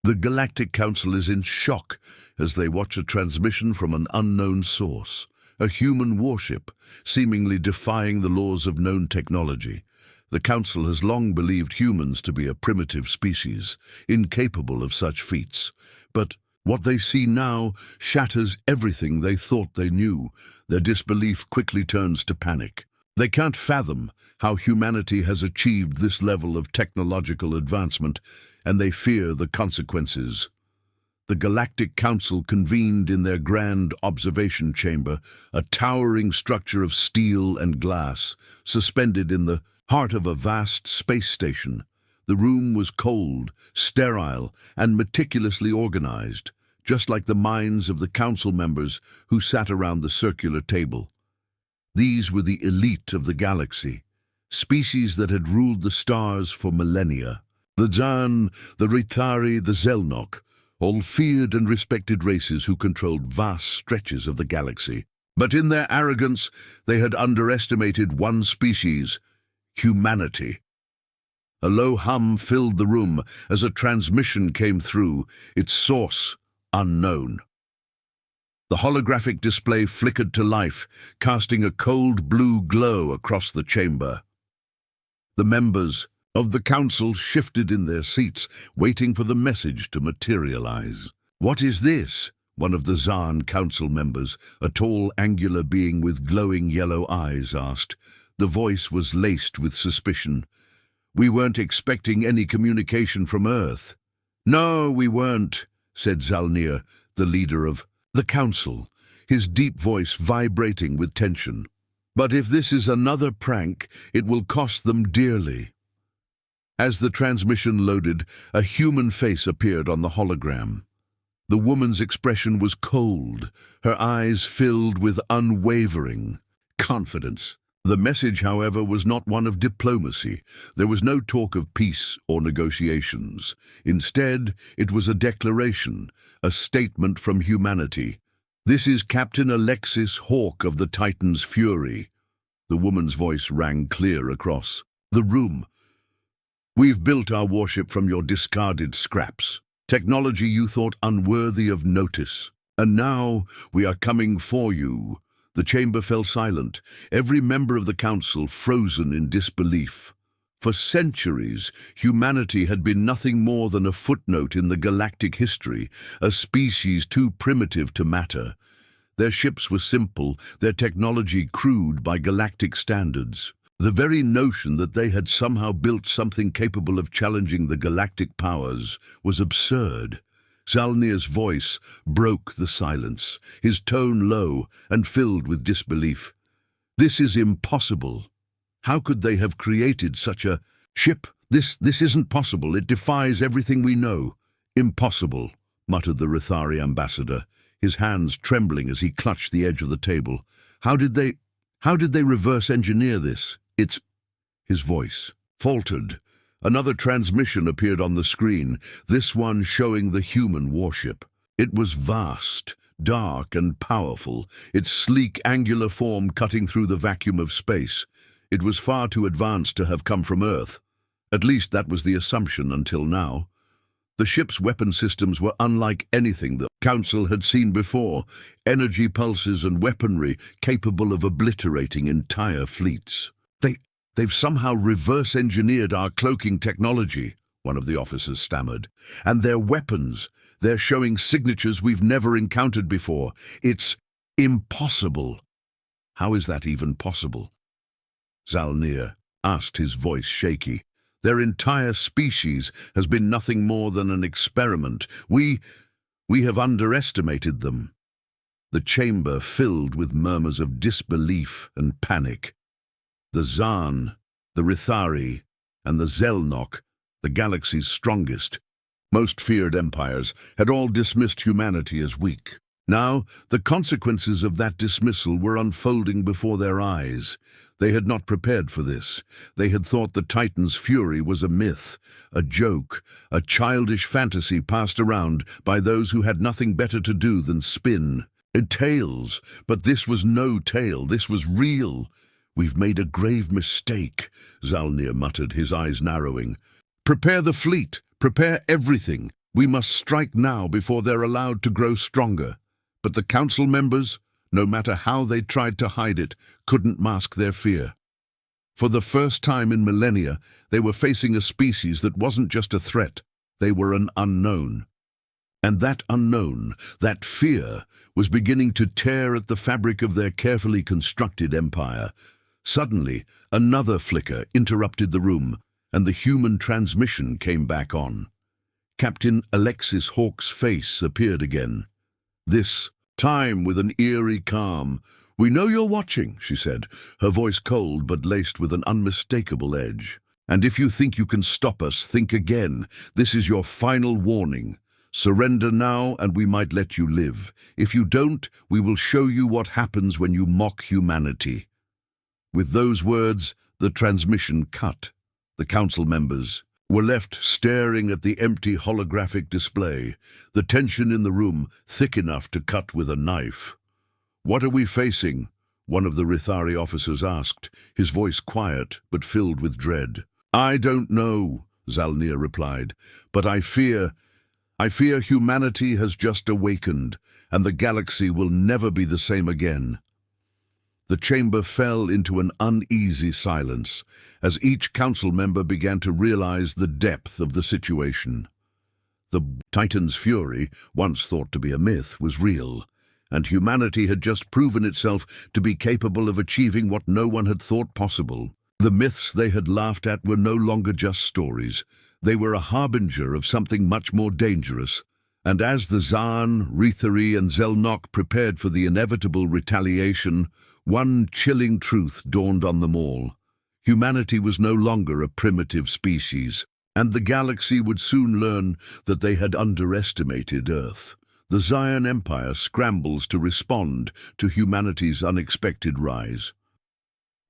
The Galactic Council is in shock as they watch a transmission from an unknown source, a human warship, seemingly defying the laws of known technology. The Council has long believed humans to be a primitive species, incapable of such feats. But what they see now shatters everything they thought they knew. Their disbelief quickly turns to panic. They can't fathom how humanity has achieved this level of technological advancement, and they fear the consequences. The Galactic Council convened in their grand observation chamber, a towering structure of steel and glass, suspended in the heart of a vast space station. The room was cold, sterile, and meticulously organized, just like the minds of the council members who sat around the circular table. These were the elite of the galaxy, species that had ruled the stars for millennia. The Zan, the Rithari, the Zelnok, all feared and respected races who controlled vast stretches of the galaxy. But in their arrogance, they had underestimated one species, humanity. A low hum filled the room as a transmission came through, its source unknown. The holographic display flickered to life, casting a cold blue glow across the chamber. The members of the council shifted in their seats, waiting for the message to materialize. "What is this?" one of the Zan council members, a tall, angular being with glowing yellow eyes, asked. The voice was laced with suspicion. "We weren't expecting any communication from Earth." "No, we weren't," said Zalnir, the leader of the council, his deep voice vibrating with tension. "But if this is another prank, it will cost them dearly." As the transmission loaded, a human face appeared on the hologram. The woman's expression was cold, her eyes filled with unwavering confidence. The message, however, was not one of diplomacy. There was no talk of peace or negotiations. Instead, it was a declaration, a statement from humanity. "This is Captain Alexis Hawk of the Titan's Fury." The woman's voice rang clear across the room. "We've built our warship from your discarded scraps, technology you thought unworthy of notice. And now we are coming for you." The chamber fell silent, every member of the council frozen in disbelief. For centuries, humanity had been nothing more than a footnote in the galactic history, a species too primitive to matter. Their ships were simple, their technology crude by galactic standards. The very notion that they had somehow built something capable of challenging the galactic powers was absurd. Zalnir's voice broke the silence, his tone low and filled with disbelief. "This is impossible. How could they have created such a ship? This isn't possible. It defies everything we know." "Impossible," muttered the Rithari ambassador, his hands trembling as he clutched the edge of the table. How did they reverse engineer this? His voice faltered. Another transmission appeared on the screen, this one showing the human warship. It was vast, dark and powerful, its sleek angular form cutting through the vacuum of space. It was far too advanced to have come from Earth. At least that was the assumption until now. The ship's weapon systems were unlike anything the Council had seen before, energy pulses and weaponry capable of obliterating entire fleets. They've somehow reverse-engineered our cloaking technology," one of the officers stammered. "And their weapons, they're showing signatures we've never encountered before. It's impossible." "How is that even possible?" Zalnir asked, his voice shaky. "Their entire species has been nothing more than an experiment. We have underestimated them." The chamber filled with murmurs of disbelief and panic. The Zan, the Rithari, and the Zelnok, the galaxy's strongest, most feared empires, had all dismissed humanity as weak. Now, the consequences of that dismissal were unfolding before their eyes. They had not prepared for this. They had thought the Titan's fury was a myth, a joke, a childish fantasy passed around by those who had nothing better to do than spin tales. But this was no tale, this was real. "We've made a grave mistake," Zalnir muttered, his eyes narrowing. "Prepare the fleet, prepare everything. We must strike now before they're allowed to grow stronger. But the council members, no matter how they tried to hide it, couldn't mask their fear. For the first time in millennia, they were facing a species that wasn't just a threat, they were an unknown. And that unknown, that fear, was beginning to tear at the fabric of their carefully constructed empire. Suddenly, another flicker interrupted the room, and the human transmission came back on. Captain Alexis Hawke's face appeared again. This time with an eerie calm. "We know you're watching," she said, her voice cold but laced with an unmistakable edge. "And if you think you can stop us, think again. This is your final warning. Surrender now and we might let you live. If you don't, we will show you what happens when you mock humanity." With those words, the transmission cut. The council members were left staring at the empty holographic display, the tension in the room thick enough to cut with a knife. "What are we facing?" one of the Rithari officers asked, his voice quiet but filled with dread. "I don't know," Zalnir replied, "but I fear humanity has just awakened, and the galaxy will never be the same again." The chamber fell into an uneasy silence as each council member began to realize the depth of the situation. The Titan's fury, once thought to be a myth, was real, and humanity had just proven itself to be capable of achieving what no one had thought possible. The myths they had laughed at were no longer just stories. They were a harbinger of something much more dangerous. And as the Zaan, Rithari, and Zelnok prepared for the inevitable retaliation, one chilling truth dawned on them all. Humanity was no longer a primitive species, and the galaxy would soon learn that they had underestimated Earth. The Zion Empire scrambles to respond to humanity's unexpected rise.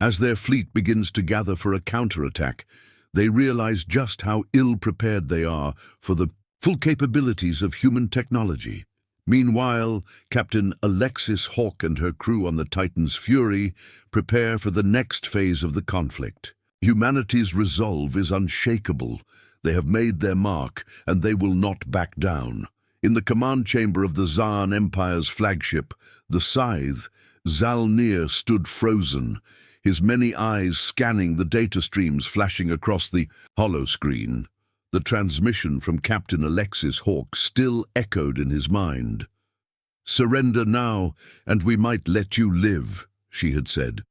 As their fleet begins to gather for a counterattack, they realize just how ill-prepared they are for the full capabilities of human technology. Meanwhile, Captain Alexis Hawke and her crew on the Titan's Fury prepare for the next phase of the conflict. Humanity's resolve is unshakable. They have made their mark, and they will not back down. In the command chamber of the Zaan Empire's flagship, the Scythe, Zalnir stood frozen, his many eyes scanning the data streams flashing across the holoscreen. The transmission from Captain Alexis Hawke still echoed in his mind. "Surrender now, and we might let you live," she had said.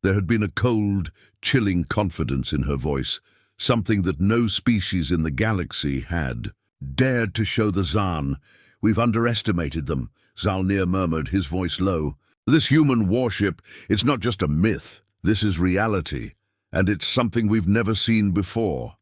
There had been a cold, chilling confidence in her voice, something that no species in the galaxy had dared to show the Zaan. "We've underestimated them," Zalnir murmured, his voice low. "This human warship, it's not just a myth. This is reality, and it's something we've never seen before."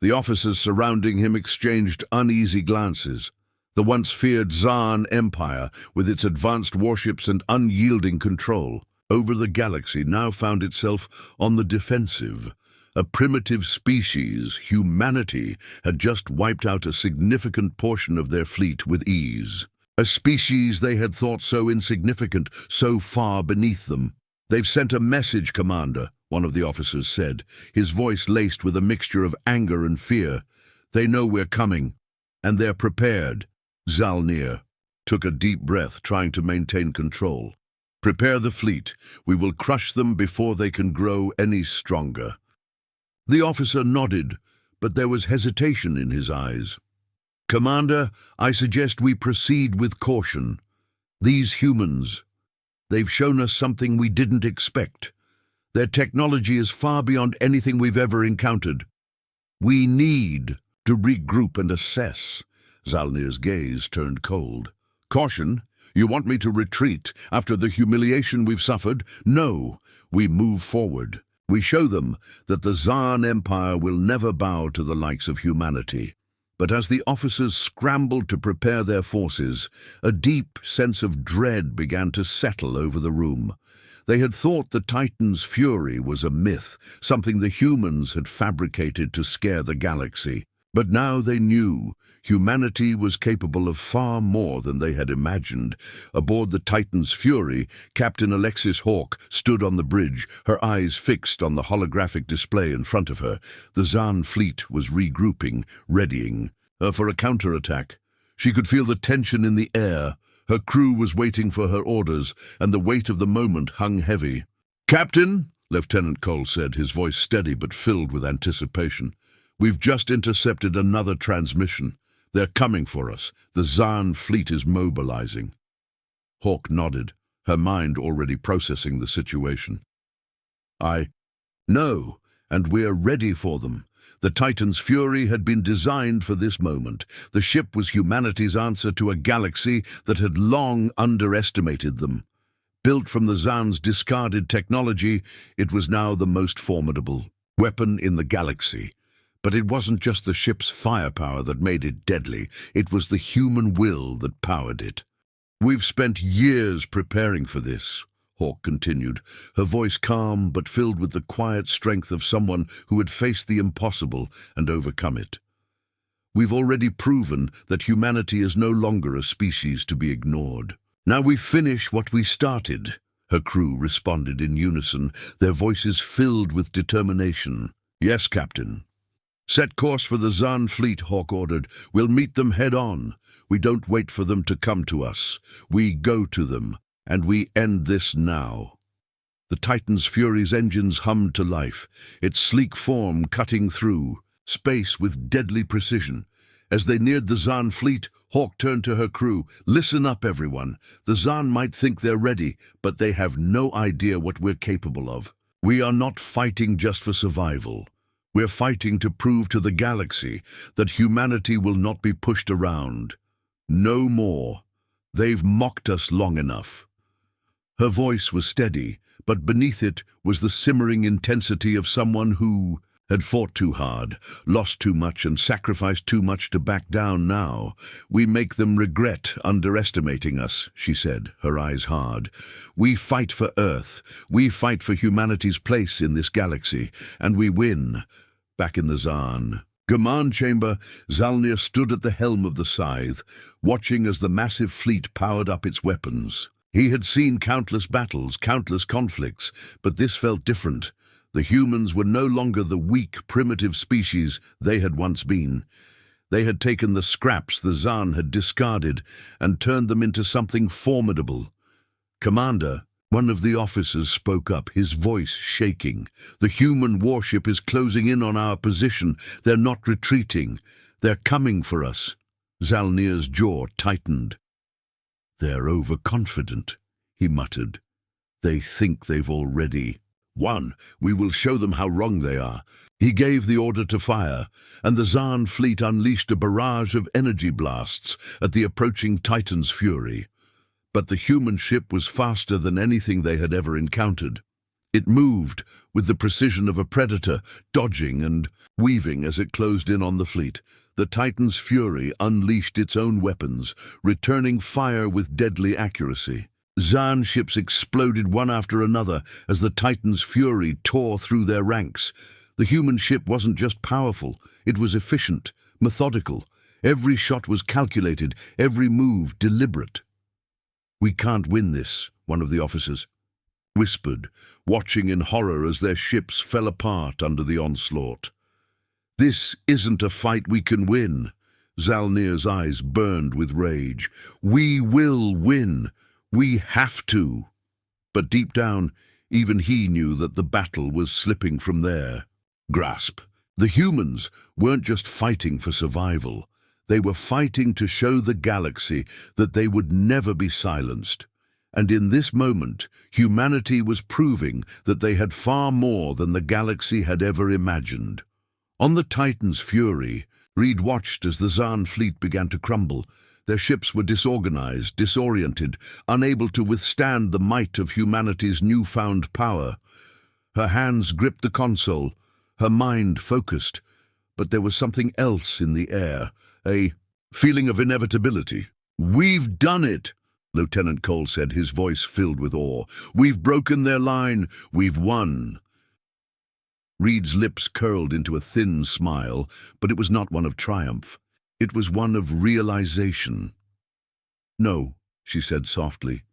The officers surrounding him exchanged uneasy glances. The once feared Zaan Empire, with its advanced warships and unyielding control over the galaxy, now found itself on the defensive. A primitive species, humanity, had just wiped out a significant portion of their fleet with ease. A species they had thought so insignificant, so far beneath them. "They've sent a message, Commander," one of the officers said, his voice laced with a mixture of anger and fear. "They know we're coming, and they're prepared." Zalnir took a deep breath, trying to maintain control. "Prepare the fleet. We will crush them before they can grow any stronger." The officer nodded, but there was hesitation in his eyes. "Commander, I suggest we proceed with caution. These humans, they've shown us something we didn't expect. Their technology is far beyond anything we've ever encountered. We need to regroup and assess." Zalnir's gaze turned cold. "Caution? You want me to retreat after the humiliation we've suffered? No, we move forward. We show them that the Zaan Empire will never bow to the likes of humanity." But as the officers scrambled to prepare their forces, a deep sense of dread began to settle over the room. They had thought the Titan's fury was a myth, something the humans had fabricated to scare the galaxy. But now they knew humanity was capable of far more than they had imagined. Aboard the Titan's Fury, Captain Alexis Hawke stood on the bridge, her eyes fixed on the holographic display in front of her. The Zaan fleet was regrouping, readying. for a counterattack. She could feel the tension in the air. Her crew was waiting for her orders, and the weight of the moment hung heavy. "Captain," Lieutenant Cole said, his voice steady but filled with anticipation, "we've just intercepted another transmission. They're coming for us. The Zaan fleet is mobilizing." Hawk nodded, her mind already processing the situation. "I know, and we're ready for them." The Titan's fury had been designed for this moment. The ship was humanity's answer to a galaxy that had long underestimated them. Built from the Zaan's discarded technology, it was now the most formidable weapon in the galaxy. But it wasn't just the ship's firepower that made it deadly. It was the human will that powered it. "We've spent years preparing for this," Hawk continued, her voice calm but filled with the quiet strength of someone who had faced the impossible and overcome it. "We've already proven that humanity is no longer a species to be ignored. Now we finish what we started," her crew responded in unison, their voices filled with determination. "Yes, Captain." "Set course for the Zaan fleet," Hawk ordered. "We'll meet them head-on. We don't wait for them to come to us. We go to them. And we end this now." The Titan's Fury's engines hummed to life, its sleek form cutting through space with deadly precision. As they neared the Zaan fleet, Hawk turned to her crew. "Listen up, everyone. The Zaan might think they're ready, but they have no idea what we're capable of. We are not fighting just for survival. We're fighting to prove to the galaxy that humanity will not be pushed around. No more. They've mocked us long enough." Her voice was steady, but beneath it was the simmering intensity of someone who had fought too hard, lost too much, and sacrificed too much to back down now. "We make them regret underestimating us," she said, her eyes hard. "We fight for Earth. We fight for humanity's place in this galaxy, and we win." Back in the Zaan command chamber, Zalnir stood at the helm of the Scythe, watching as the massive fleet powered up its weapons. He had seen countless battles, countless conflicts, but this felt different. The humans were no longer the weak, primitive species they had once been. They had taken the scraps the Zaan had discarded and turned them into something formidable. "Commander," one of the officers spoke up, his voice shaking. "The human warship is closing in on our position. They're not retreating. They're coming for us." Zalnir's jaw tightened. "They're overconfident," he muttered. "They think they've already won. We will show them how wrong they are." He gave the order to fire, and the Zaan fleet unleashed a barrage of energy blasts at the approaching Titan's fury. But the human ship was faster than anything they had ever encountered. It moved with the precision of a predator, dodging and weaving as it closed in on the fleet. The Titan's fury unleashed its own weapons, returning fire with deadly accuracy. Zaan ships exploded one after another as the Titan's fury tore through their ranks. The human ship wasn't just powerful, it was efficient, methodical. Every shot was calculated, every move deliberate. "We can't win this," one of the officers whispered, watching in horror as their ships fell apart under the onslaught. "This isn't a fight we can win." Zalnir's eyes burned with rage. "We will win. We have to." But deep down, even he knew that the battle was slipping from their grasp. The humans weren't just fighting for survival. They were fighting to show the galaxy that they would never be silenced. And in this moment, humanity was proving that they had far more than the galaxy had ever imagined. On the Titan's fury, Reed watched as the Zaan fleet began to crumble. Their ships were disorganized, disoriented, unable to withstand the might of humanity's newfound power. Her hands gripped the console, her mind focused, but there was something else in the air, a feeling of inevitability. "We've done it," Lieutenant Cole said, his voice filled with awe. "We've broken their line. We've won." Reed's lips curled into a thin smile, but it was not one of triumph. It was one of realization. "No," she said softly.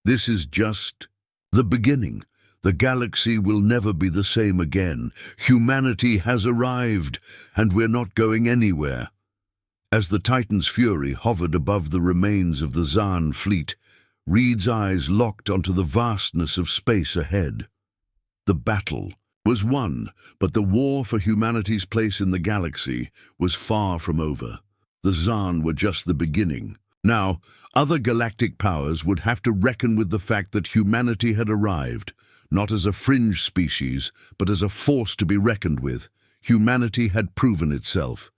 "This is just the beginning. The galaxy will never be the same again. Humanity has arrived, and we're not going anywhere." As the Titan's fury hovered above the remains of the Zaan fleet, Reed's eyes locked onto the vastness of space ahead. The battle was won, but the war for humanity's place in the galaxy was far from over. The Zaan were just the beginning. Now, other galactic powers would have to reckon with the fact that humanity had arrived, not as a fringe species, but as a force to be reckoned with. Humanity had proven itself,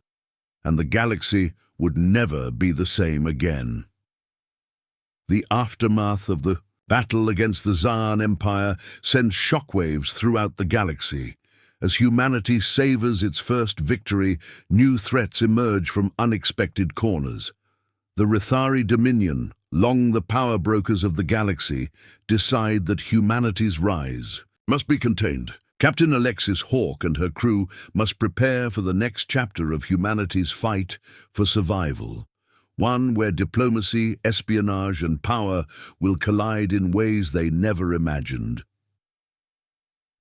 and the galaxy would never be the same again. The aftermath of the battle against the Zaan Empire sends shockwaves throughout the galaxy. As humanity savors its first victory, new threats emerge from unexpected corners. The Rithari Dominion, long the power brokers of the galaxy, decide that humanity's rise must be contained. Captain Alexis Hawk and her crew must prepare for the next chapter of humanity's fight for survival. One where diplomacy, espionage, and power will collide in ways they never imagined.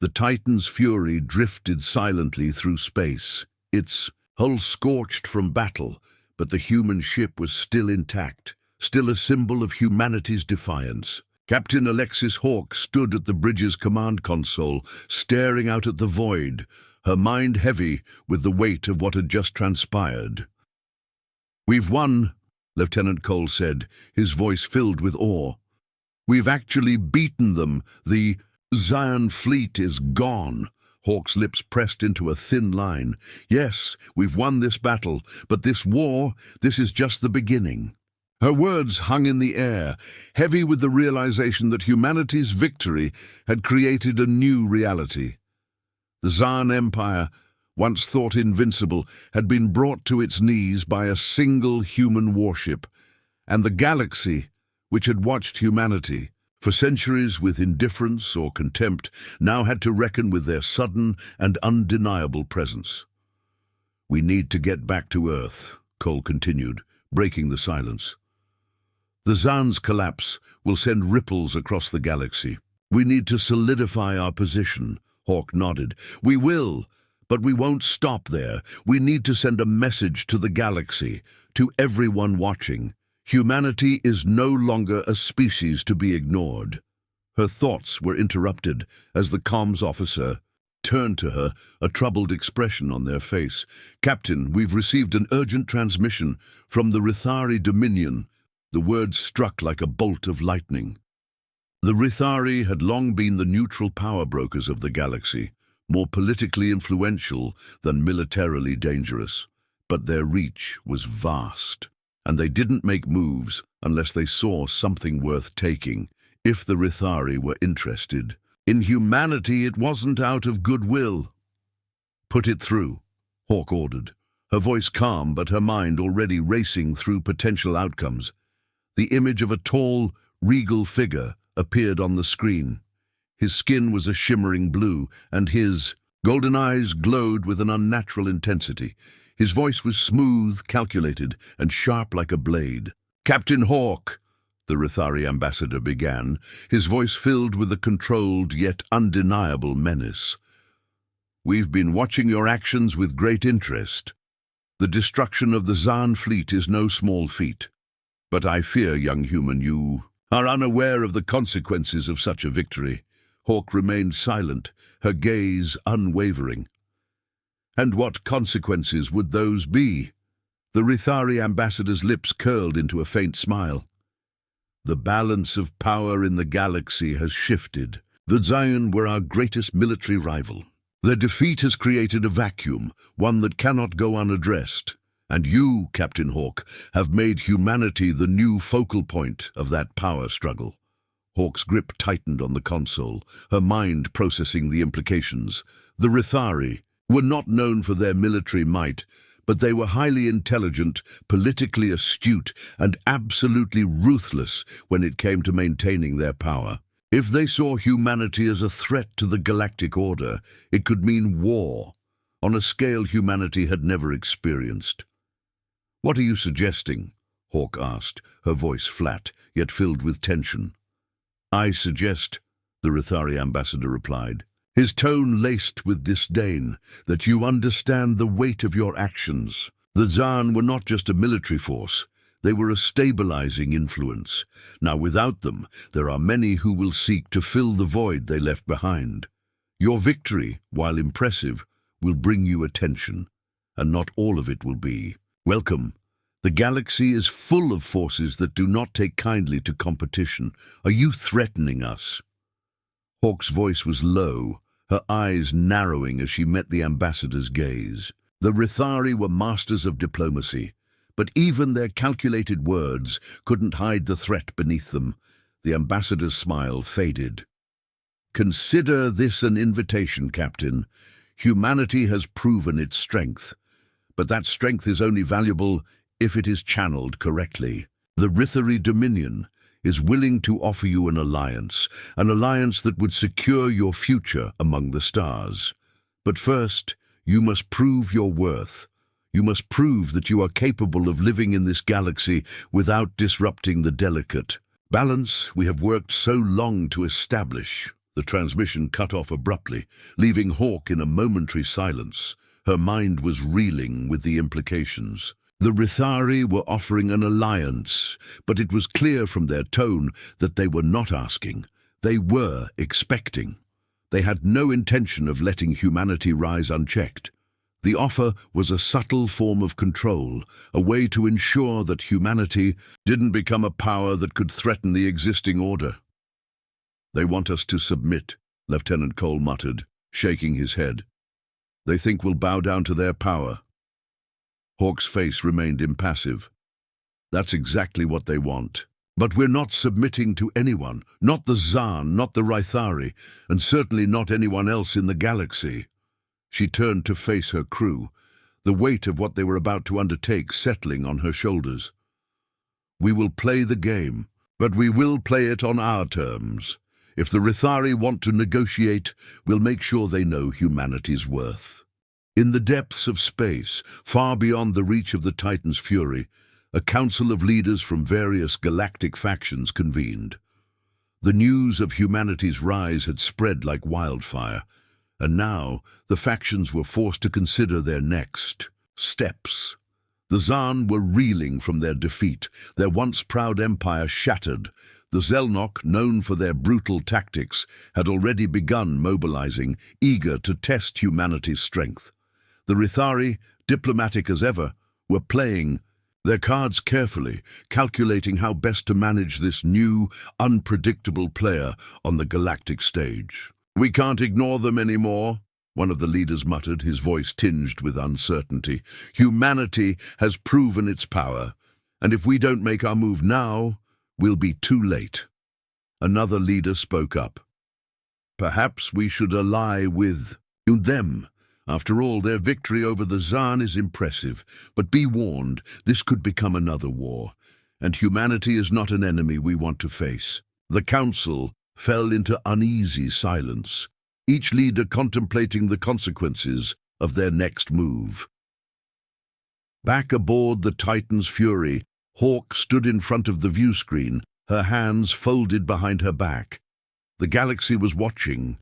The Titan's fury drifted silently through space, its hull scorched from battle, but the human ship was still intact, still a symbol of humanity's defiance. Captain Alexis Hawk stood at the bridge's command console, staring out at the void, her mind heavy with the weight of what had just transpired. "We've won," Lieutenant Cole said, his voice filled with awe. "We've actually beaten them. The Zaan fleet is gone." Hawk's lips pressed into a thin line. "Yes, we've won this battle, but this war, this is just the beginning." Her words hung in the air, heavy with the realization that humanity's victory had created a new reality. The Zaan Empire, once thought invincible, had been brought to its knees by a single human warship, and the galaxy, which had watched humanity for centuries with indifference or contempt, now had to reckon with their sudden and undeniable presence. "We need to get back to Earth," Cole continued, breaking the silence. "The Zaan's collapse will send ripples across the galaxy. We need to solidify our position." Hawk nodded. "We will. But we won't stop there. We need to send a message to the galaxy, to everyone watching. Humanity is no longer a species to be ignored." Her thoughts were interrupted as the comms officer turned to her, a troubled expression on their face. "Captain, we've received an urgent transmission from the Rithari Dominion." The words struck like a bolt of lightning. The Rithari had long been the neutral power brokers of the galaxy, more politically influential than militarily dangerous. But their reach was vast, and they didn't make moves unless they saw something worth taking. If the Rithari were interested in humanity, it wasn't out of goodwill. "Put it through," Hawk ordered, her voice calm but her mind already racing through potential outcomes. The image of a tall, regal figure appeared on the screen. His skin was a shimmering blue, and his golden eyes glowed with an unnatural intensity. His voice was smooth, calculated, and sharp like a blade. "Captain Hawk," the Rithari ambassador began, his voice filled with a controlled yet undeniable menace. "We've been watching your actions with great interest. The destruction of the Zaan fleet is no small feat. But I fear, young human, you are unaware of the consequences of such a victory." Hawk remained silent, her gaze unwavering. "And what consequences would those be?" The Rithari ambassador's lips curled into a faint smile. "The balance of power in the galaxy has shifted. The Zaan were our greatest military rival. Their defeat has created a vacuum, one that cannot go unaddressed. And you, Captain Hawk, have made humanity the new focal point of that power struggle." Hawk's grip tightened on the console, her mind processing the implications. The Rithari were not known for their military might, but they were highly intelligent, politically astute, and absolutely ruthless when it came to maintaining their power. If they saw humanity as a threat to the galactic order, it could mean war, on a scale humanity had never experienced. "What are you suggesting?" Hawk asked, her voice flat, yet filled with tension. "I suggest," the Rithari ambassador replied, his tone laced with disdain, "that you understand the weight of your actions. The Zaan were not just a military force, they were a stabilizing influence. Now without them, there are many who will seek to fill the void they left behind. Your victory, while impressive, will bring you attention, and not all of it will be. Welcome. The galaxy is full of forces that do not take kindly to competition. Are you threatening us? Hawk's voice was low, her eyes narrowing as she met the ambassador's gaze. The Rithari were masters of diplomacy, but even their calculated words couldn't hide the threat beneath them. The ambassador's smile faded. Consider this an invitation, Captain. Humanity has proven its strength, but that strength is only valuable if it is channeled correctly. The Rithari Dominion is willing to offer you an alliance that would secure your future among the stars. But first, you must prove your worth. You must prove that you are capable of living in this galaxy without disrupting the delicate balance we have worked so long to establish. The transmission cut off abruptly, leaving Hawk in a momentary silence. Her mind was reeling with the implications. The Rithari were offering an alliance, but it was clear from their tone that they were not asking. They were expecting. They had no intention of letting humanity rise unchecked. The offer was a subtle form of control, a way to ensure that humanity didn't become a power that could threaten the existing order. "They want us to submit," Lieutenant Cole muttered, shaking his head. "They think we'll bow down to their power." Hawk's face remained impassive. "That's exactly what they want. But we're not submitting to anyone, not the Zaan, not the Rithari, and certainly not anyone else in the galaxy." She turned to face her crew, the weight of what they were about to undertake settling on her shoulders. "We will play the game, but we will play it on our terms. If the Rithari want to negotiate, we'll make sure they know humanity's worth." In the depths of space, far beyond the reach of the Titan's fury, a council of leaders from various galactic factions convened. The news of humanity's rise had spread like wildfire, and now the factions were forced to consider their next steps. The Zaan were reeling from their defeat, their once proud empire shattered. The Zelnok, known for their brutal tactics, had already begun mobilizing, eager to test humanity's strength. The Rithari, diplomatic as ever, were playing their cards carefully, calculating how best to manage this new, unpredictable player on the galactic stage. "We can't ignore them anymore," one of the leaders muttered, his voice tinged with uncertainty. "Humanity has proven its power, and if we don't make our move now, we'll be too late." Another leader spoke up. "Perhaps we should ally with them. After all, their victory over the Zaan is impressive, but be warned, this could become another war, and humanity is not an enemy we want to face." The council fell into uneasy silence, each leader contemplating the consequences of their next move. Back aboard the Titan's Fury, Hawk stood in front of the view screen, her hands folded behind her back. The galaxy was watching,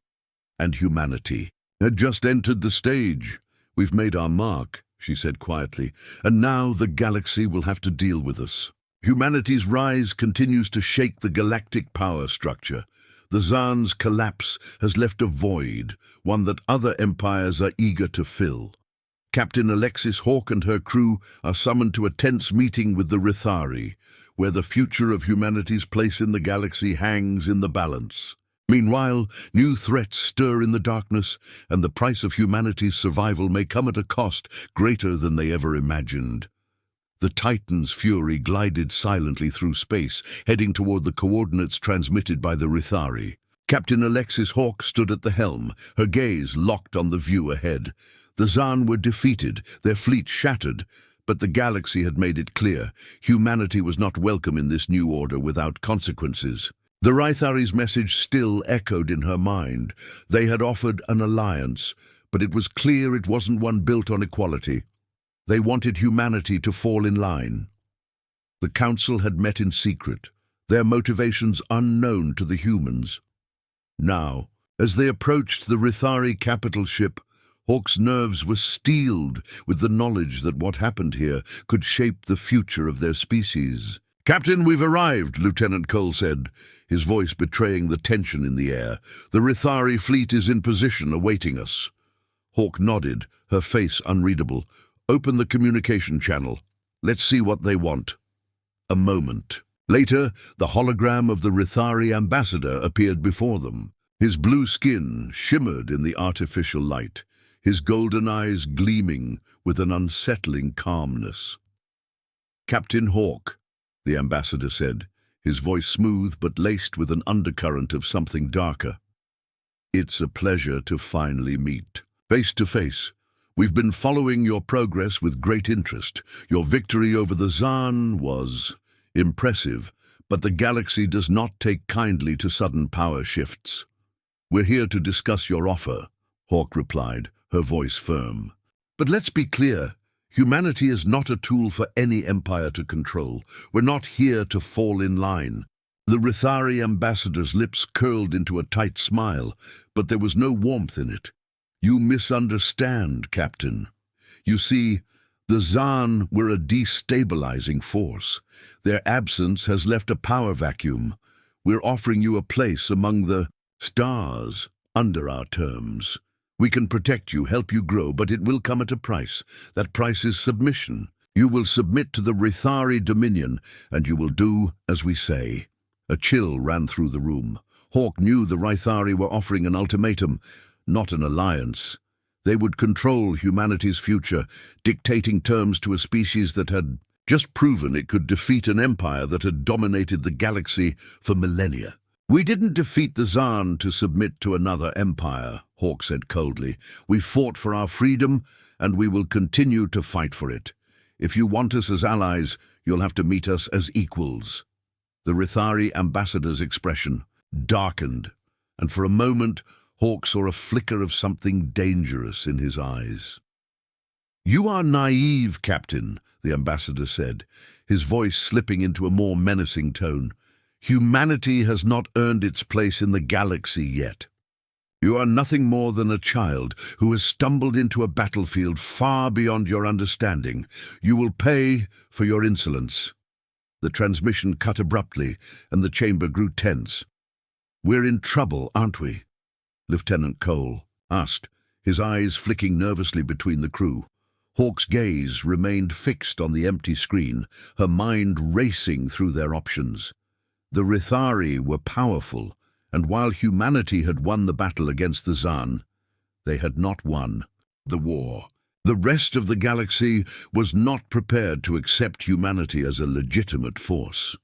and humanity had just entered the stage. "We've made our mark," she said quietly, "and now the galaxy will have to deal with us." Humanity's rise continues to shake the galactic power structure. The Zaan's collapse has left a void, one that other empires are eager to fill. Captain Alexis Hawk and her crew are summoned to a tense meeting with the Rithari, where the future of humanity's place in the galaxy hangs in the balance. Meanwhile, new threats stir in the darkness, and the price of humanity's survival may come at a cost greater than they ever imagined. The Titan's Fury glided silently through space, heading toward the coordinates transmitted by the Rithari. Captain Alexis Hawk stood at the helm, her gaze locked on the view ahead. The Zaan were defeated, their fleet shattered, but the galaxy had made it clear humanity was not welcome in this new order without consequences. The Rithari's message still echoed in her mind. They had offered an alliance, but it was clear it wasn't one built on equality. They wanted humanity to fall in line. The council had met in secret, their motivations unknown to the humans. Now, as they approached the Rithari capital ship, Hawk's nerves were steeled with the knowledge that what happened here could shape the future of their species. "Captain, we've arrived," Lieutenant Cole said, his voice betraying the tension in the air. "The Rithari fleet is in position, awaiting us." Hawk nodded, her face unreadable. "Open the communication channel. Let's see what they want." A moment. Later, the hologram of the Rithari ambassador appeared before them. His blue skin shimmered in the artificial light, his golden eyes gleaming with an unsettling calmness. "Captain Hawk," the ambassador said, his voice smooth but laced with an undercurrent of something darker. "It's a pleasure to finally meet. Face to face. We've been following your progress with great interest. Your victory over the Zaan was impressive, but the galaxy does not take kindly to sudden power shifts." "We're here to discuss your offer," Hawk replied, her voice firm. "But let's be clear. Humanity is not a tool for any empire to control. We're not here to fall in line." The Rithari ambassador's lips curled into a tight smile, but there was no warmth in it. "You misunderstand, Captain. You see, the Zaan were a destabilizing force. Their absence has left a power vacuum. We're offering you a place among the stars under our terms. We can protect you, help you grow, but it will come at a price. That price is submission. You will submit to the Rithari dominion, and you will do as we say." A chill ran through the room. Hawk knew the Rithari were offering an ultimatum, not an alliance. They would control humanity's future, dictating terms to a species that had just proven it could defeat an empire that had dominated the galaxy for millennia. "We didn't defeat the Zaan to submit to another empire," Hawk said coldly. "We fought for our freedom, and we will continue to fight for it. If you want us as allies, you'll have to meet us as equals." The Rithari ambassador's expression darkened, and for a moment Hawk saw a flicker of something dangerous in his eyes. "You are naive, Captain," the ambassador said, his voice slipping into a more menacing tone. "Humanity has not earned its place in the galaxy yet. You are nothing more than a child who has stumbled into a battlefield far beyond your understanding. You will pay for your insolence." The transmission cut abruptly, and the chamber grew tense. "We're in trouble, aren't we?" Lieutenant Cole asked, his eyes flicking nervously between the crew. Hawk's gaze remained fixed on the empty screen, her mind racing through their options. The Rithari were powerful, and while humanity had won the battle against the Zaan, they had not won the war. The rest of the galaxy was not prepared to accept humanity as a legitimate force.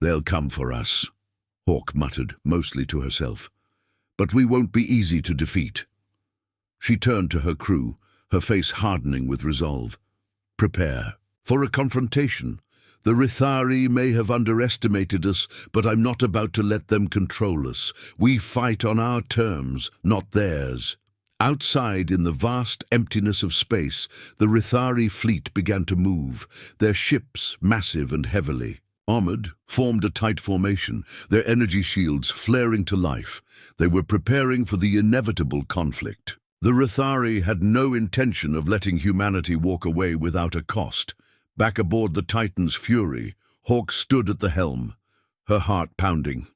"They'll come for us," Hawk muttered, mostly to herself. "But we won't be easy to defeat." She turned to her crew, her face hardening with resolve. "Prepare for a confrontation. The Rithari may have underestimated us, but I'm not about to let them control us. We fight on our terms, not theirs." Outside, in the vast emptiness of space, the Rithari fleet began to move, their ships massive and heavily armored, formed a tight formation, their energy shields flaring to life. They were preparing for the inevitable conflict. The Rithari had no intention of letting humanity walk away without a cost. Back aboard the Titan's Fury, Hawk stood at the helm, her heart pounding.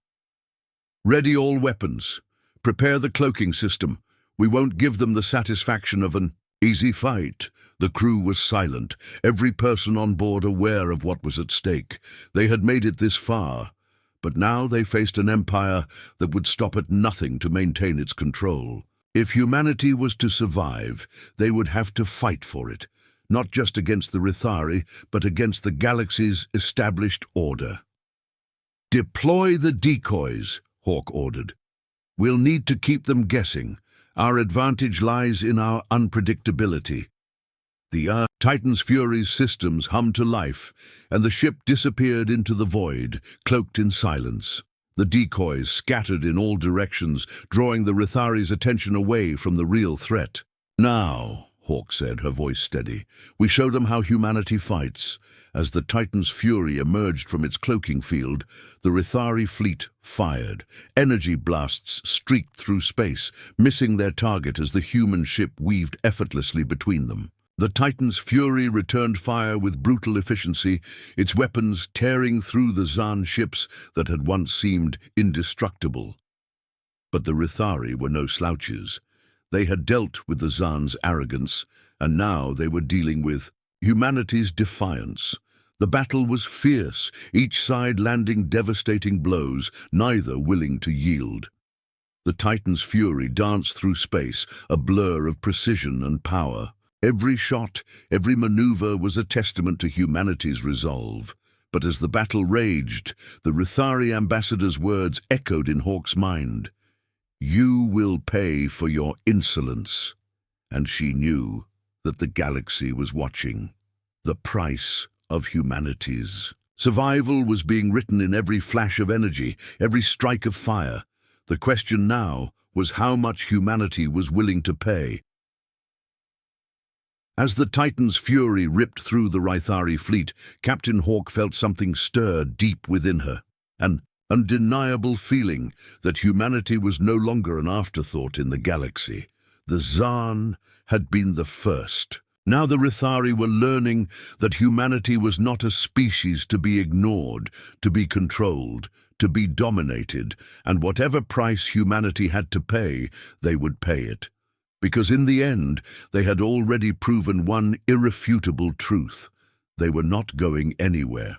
"Ready all weapons. Prepare the cloaking system. We won't give them the satisfaction of an easy fight." The crew was silent, every person on board aware of what was at stake. They had made it this far, but now they faced an empire that would stop at nothing to maintain its control. If humanity was to survive, they would have to fight for it, not just against the Rithari, but against the galaxy's established order. "Deploy the decoys," Hawk ordered. "We'll need to keep them guessing. Our advantage lies in our unpredictability." The Titan's Fury's systems hummed to life, and the ship disappeared into the void, cloaked in silence. The decoys scattered in all directions, drawing the Rithari's attention away from the real threat. "Now," Hawk said, her voice steady. "We show them how humanity fights." As the Titan's fury emerged from its cloaking field, the Rithari fleet fired. Energy blasts streaked through space, missing their target as the human ship weaved effortlessly between them. The Titan's fury returned fire with brutal efficiency, its weapons tearing through the Zaan ships that had once seemed indestructible. But the Rithari were no slouches. They had dealt with the Zaan's arrogance, and now they were dealing with humanity's defiance. The battle was fierce, each side landing devastating blows, neither willing to yield. The Titan's fury danced through space, a blur of precision and power. Every shot, every maneuver was a testament to humanity's resolve. But as the battle raged, the Rithari ambassador's words echoed in Hawk's mind. "You will pay for your insolence." And she knew that the galaxy was watching. The price of humanity's survival was being written in every flash of energy, every strike of fire. The question now was how much humanity was willing to pay. As the Titan's fury ripped through the Rithari fleet, Captain Hawk felt something stir deep within her. An undeniable feeling that humanity was no longer an afterthought in the galaxy. The Zaan had been the first. Now the Rithari were learning that humanity was not a species to be ignored, to be controlled, to be dominated, and whatever price humanity had to pay, they would pay it. Because in the end, they had already proven one irrefutable truth. They were not going anywhere.